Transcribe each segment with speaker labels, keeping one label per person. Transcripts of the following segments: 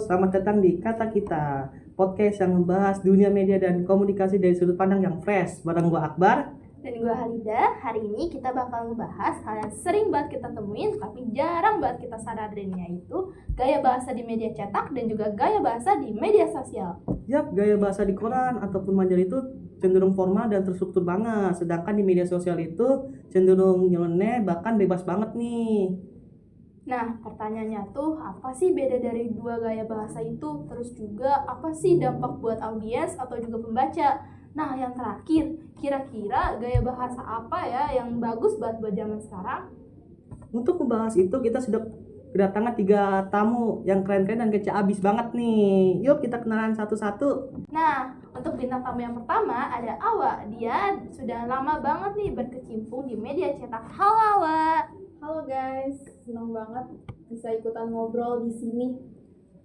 Speaker 1: selamat datang di Kata Kita, podcast yang membahas dunia media dan komunikasi dari sudut pandang yang fresh. Bareng gua Akbar
Speaker 2: dan gue Halida. Hari ini kita bakal ngebahas hal yang sering banget kita temuin tapi jarang banget kita sadarin, yaitu gaya bahasa di media cetak dan juga gaya bahasa di media sosial.
Speaker 1: Yap, gaya bahasa di koran ataupun majalah itu cenderung formal dan terstruktur banget, sedangkan di media sosial itu cenderung nyeleneh bahkan bebas banget nih.
Speaker 2: Nah, pertanyaannya tuh, apa sih beda dari dua gaya bahasa itu? Terus juga, apa sih dampak buat audiens atau juga pembaca? Nah, yang terakhir, kira-kira gaya bahasa apa ya yang bagus buat zaman sekarang?
Speaker 1: Untuk membahas itu kita sudah kedatangan 3 tamu yang keren-keren dan kece abis banget nih. Yuk kita kenalan satu-satu.
Speaker 2: Nah, untuk bintang tamu yang pertama ada Awa. Dia sudah lama banget nih berkecimpung di media cetak. Halo Awa.
Speaker 3: Halo guys, senang banget bisa ikutan ngobrol di sini.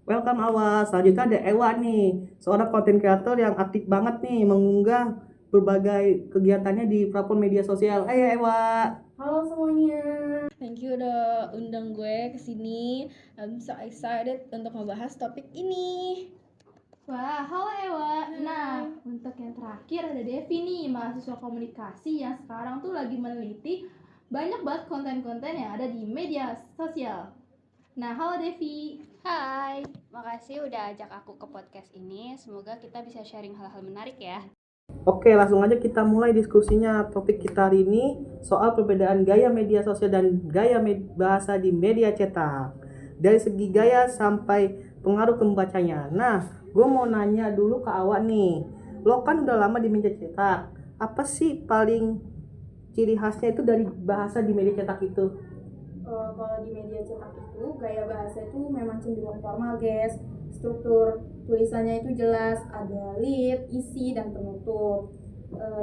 Speaker 1: Welcome Awa. Selanjutnya ada Ewa nih, seorang content creator yang aktif banget nih mengunggah berbagai kegiatannya di platform media sosial. Ayo Ewa.
Speaker 3: Halo semuanya.
Speaker 4: Thank you udah undang gue ke sini. I'm so excited untuk membahas topik ini.
Speaker 2: Wah, halo Ewa. Nah, untuk yang terakhir ada Devi nih, mahasiswa komunikasi yang sekarang tuh lagi meneliti banyak banget konten-konten yang ada di media sosial. Nah, halo Devi.
Speaker 5: Hai, makasih udah ajak aku ke podcast ini. Semoga kita bisa sharing hal-hal menarik ya.
Speaker 1: Oke, langsung aja kita mulai diskusinya. Topik kita hari ini soal perbedaan gaya media sosial dan gaya bahasa di media cetak. Dari segi gaya sampai pengaruh ke pembacanya. Nah, gue mau nanya dulu ke Awak nih. Lo kan udah lama di media cetak. Apa sih paling ciri khasnya itu dari bahasa di media cetak itu?
Speaker 3: Kalau di media cetak itu gaya bahasa itu memang cenderung formal guys. Struktur tulisannya itu jelas, ada lead, isi, dan penutup.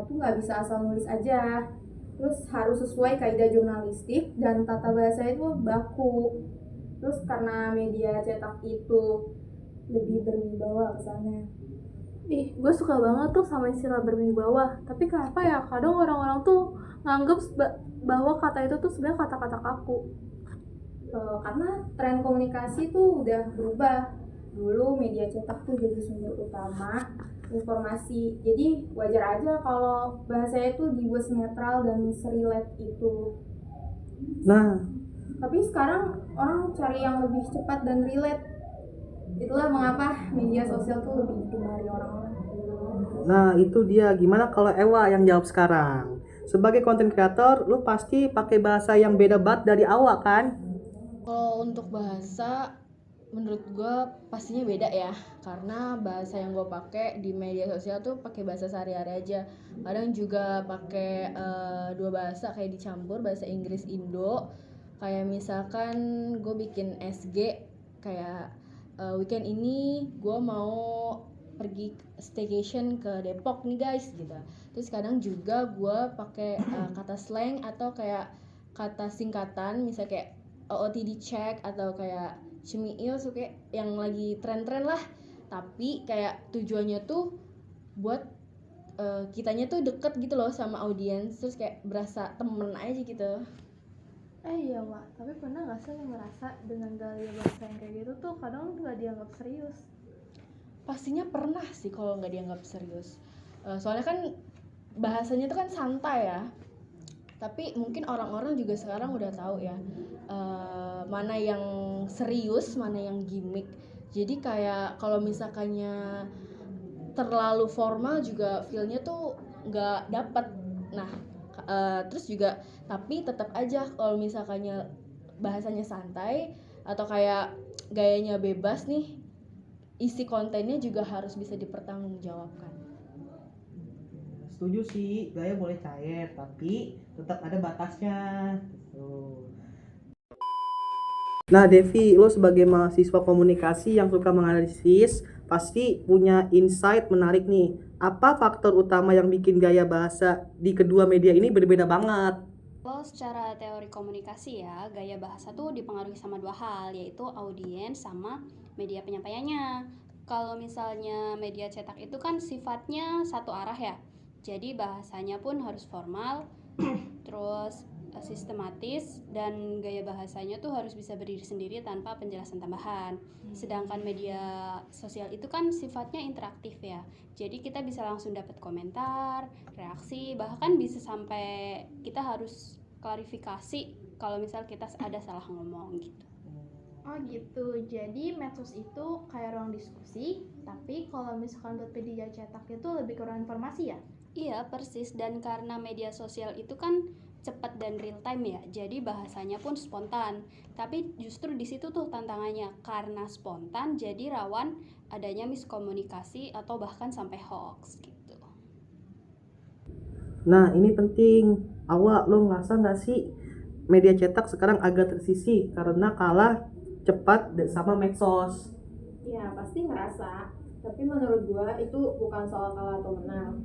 Speaker 3: Itu nggak bisa asal nulis aja. Terus harus sesuai kaidah jurnalistik dan tata bahasa itu baku. Terus karena media cetak itu lebih berwibawa kesannya.
Speaker 2: Ih, gue suka banget tuh sama istilah berwibawa. Tapi kenapa ya kadang orang-orang tuh nganggep bahwa kata itu tuh sebenarnya kata-kata kaku.
Speaker 3: Karena tren komunikasi tuh udah berubah. Dulu media cetak tuh jadi sumber utama informasi. Jadi wajar aja kalau bahasanya tuh dibuat netral dan serelate itu.
Speaker 1: Nah,
Speaker 3: Tapi sekarang orang cari yang lebih cepat dan relate. Itulah mengapa media sosial tuh lebih digemari orang-orang.
Speaker 1: nah itu dia. Gimana kalau Ewa yang jawab sekarang? Sebagai content creator, lu pasti pakai bahasa yang beda banget dari Awak kan?
Speaker 4: Kalau untuk bahasa, menurut gue pastinya beda ya. Karena bahasa yang gue pakai di media sosial tuh pakai bahasa sehari-hari aja. Kadang juga pakai dua bahasa kayak dicampur, bahasa Inggris Indo. Kayak misalkan gue bikin SG kayak weekend ini gue mau pergi staycation ke Depok nih guys gitu. Terus kadang juga gue pakai kata slang atau kayak kata singkatan, misalnya kayak OOTD check atau kayak cemiil suka yang lagi tren-tren lah. Tapi kayak tujuannya tuh buat kitanya tuh deket gitu loh sama audiens, terus kayak berasa temen aja gitu.
Speaker 2: Iya Wak, tapi pernah gak sih yang ngerasa dengan gaya bahasa yang kayak gitu tuh kadang gak dianggap serius?
Speaker 4: Pastinya pernah sih kalau nggak dianggap serius. Soalnya kan bahasanya tuh kan santai ya. Tapi mungkin orang-orang juga sekarang udah tahu ya mana yang serius, mana yang gimmick. Jadi kayak kalau misalkannya terlalu formal juga feel-nya tuh nggak dapet. Nah, terus juga tapi tetap aja kalau misalkannya bahasanya santai atau kayak gayanya bebas nih, isi kontennya juga harus bisa dipertanggungjawabkan.
Speaker 1: Setuju sih, gaya boleh cair tapi tetap ada batasnya gitu. Nah Devi, lo sebagai mahasiswa komunikasi yang suka menganalisis pasti punya insight menarik nih. Apa faktor utama yang bikin gaya bahasa di kedua media ini berbeda banget?
Speaker 5: Kalau secara teori komunikasi ya, gaya bahasa tuh dipengaruhi sama dua hal, yaitu audiens sama media penyampaiannya. Kalau misalnya media cetak itu kan sifatnya satu arah ya. Jadi bahasanya pun harus formal, terus sistematis dan gaya bahasanya tuh harus bisa berdiri sendiri tanpa penjelasan tambahan. Sedangkan media sosial itu kan sifatnya interaktif ya. Jadi kita bisa langsung dapat komentar, reaksi, bahkan bisa sampai kita harus klarifikasi kalau misal kita ada salah ngomong gitu.
Speaker 2: Oh gitu, jadi medsos itu kayak ruang diskusi, tapi kalau misalkan buat media cetak itu lebih ke ruang informasi ya?
Speaker 5: Iya, persis. Dan karena media sosial itu kan cepat dan real time ya, jadi bahasanya pun spontan. Tapi justru di situ tuh tantangannya, karena spontan jadi rawan adanya miskomunikasi atau bahkan sampai hoax gitu.
Speaker 1: Nah, ini penting. Awak lo ngerasa nggak sih media cetak sekarang agak tersisih karena kalah cepat sama medsos?
Speaker 3: Ya pasti ngerasa, tapi menurut gua itu bukan soal kalah atau menang,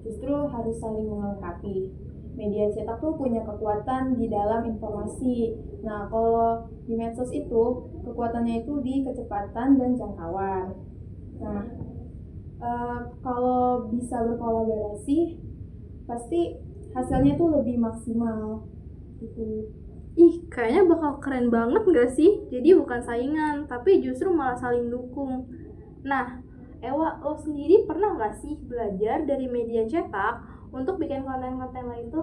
Speaker 3: justru harus saling melengkapi. Media cetak tuh punya kekuatan di dalam informasi. Nah, kalau di medsos itu kekuatannya itu di kecepatan dan jangkauan. Nah, kalau bisa berkolaborasi, pasti hasilnya tuh lebih maksimal gitu.
Speaker 2: Ih, kayaknya bakal keren banget gak sih? Jadi bukan saingan, tapi justru malah saling dukung. Nah, Ewa, lo sendiri pernah gak sih belajar dari media cetak untuk bikin konten-konten lo itu?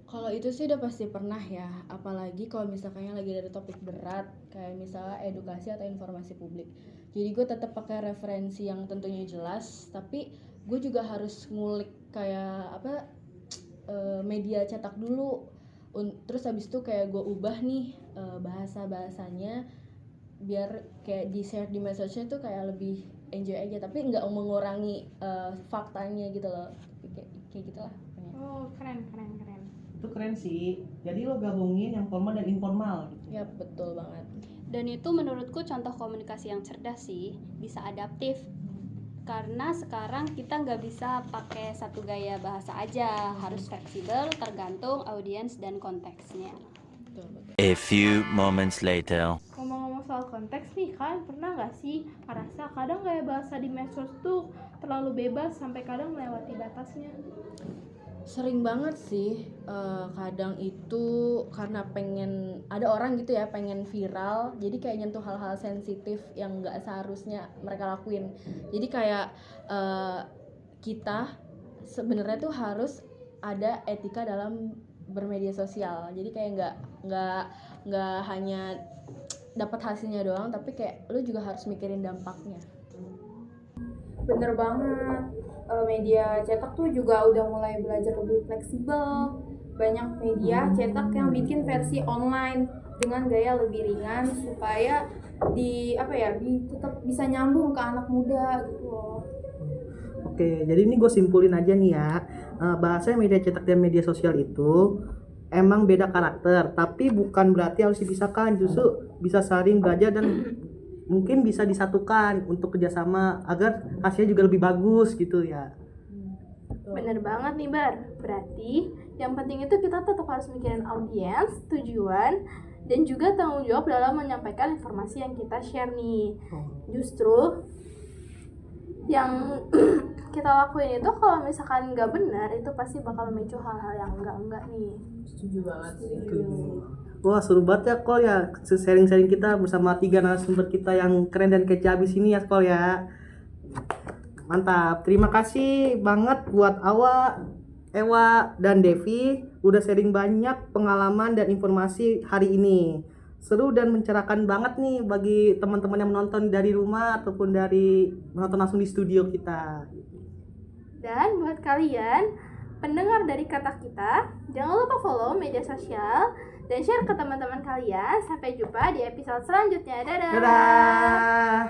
Speaker 4: Kalau itu sih udah pasti pernah ya, apalagi kalau misalnya lagi dari topik berat kayak misalnya edukasi atau informasi publik. Jadi gue tetap pakai referensi yang tentunya jelas, tapi gue juga harus ngulik kayak media cetak dulu. Terus habis itu kayak gue ubah nih bahasa-bahasanya biar kayak di share di medsosnya tuh kayak lebih enjoy aja, tapi nggak mengurangi faktanya gitu loh, kayak gitulah.
Speaker 2: Oh, keren.
Speaker 1: Itu keren sih. Jadi lo gabungin yang formal dan informal gitu.
Speaker 4: Ya betul banget.
Speaker 5: Dan itu menurutku contoh komunikasi yang cerdas sih, bisa adaptif. Karena sekarang kita nggak bisa pakai satu gaya bahasa aja, harus fleksibel tergantung audiens dan konteksnya.
Speaker 4: Betul.
Speaker 6: A few moments later.
Speaker 2: Ngomong-ngomong soal konteks nih, kalian pernah gak sih ngerasa kadang gaya bahasa di medsos tuh terlalu bebas sampai kadang melewati batasnya?
Speaker 4: Sering banget sih, kadang itu karena pengen ada orang gitu ya pengen viral, jadi kayak nyentuh hal-hal sensitif yang nggak seharusnya mereka lakuin. Jadi kayak kita sebenarnya tuh harus ada etika dalam bermedia sosial. Jadi kayak nggak hanya dapat hasilnya doang, tapi kayak lu juga harus mikirin dampaknya.
Speaker 3: Bener banget. Media cetak tuh juga udah mulai belajar lebih fleksibel. Banyak media cetak yang bikin versi online dengan gaya lebih ringan supaya tetap bisa nyambung ke anak muda gitu loh.
Speaker 1: Oke, jadi ini gue simpulin aja nih ya. Bahasa media cetak dan media sosial itu emang beda karakter, tapi bukan berarti harus dipisahkan. Justru bisa saling belajar dan mungkin bisa disatukan untuk kerjasama agar hasilnya juga lebih bagus gitu ya.
Speaker 2: Bener banget nih Bar, berarti yang penting itu kita tetap harus mikirin audiens, tujuan, dan juga tanggung jawab dalam menyampaikan informasi yang kita share nih. Justru yang kita lakuin itu kalau misalkan nggak benar, itu pasti bakal memicu hal-hal yang enggak nih.
Speaker 1: Setuju banget. Wah, seru banget ya Kol ya, sharing-sharing kita bersama 3 narasumber kita yang keren dan kece abis ini ya Kol ya. Mantap, terima kasih banget buat Awa, Ewa, dan Devi udah sharing banyak pengalaman dan informasi hari ini. Seru dan mencerahkan banget nih bagi teman-teman yang menonton dari rumah ataupun dari menonton langsung di studio kita.
Speaker 2: Dan buat kalian pendengar dari kata kita, jangan lupa follow media sosial dan share ke teman-teman kalian. Sampai jumpa di episode selanjutnya. Dadah.
Speaker 1: Dadah.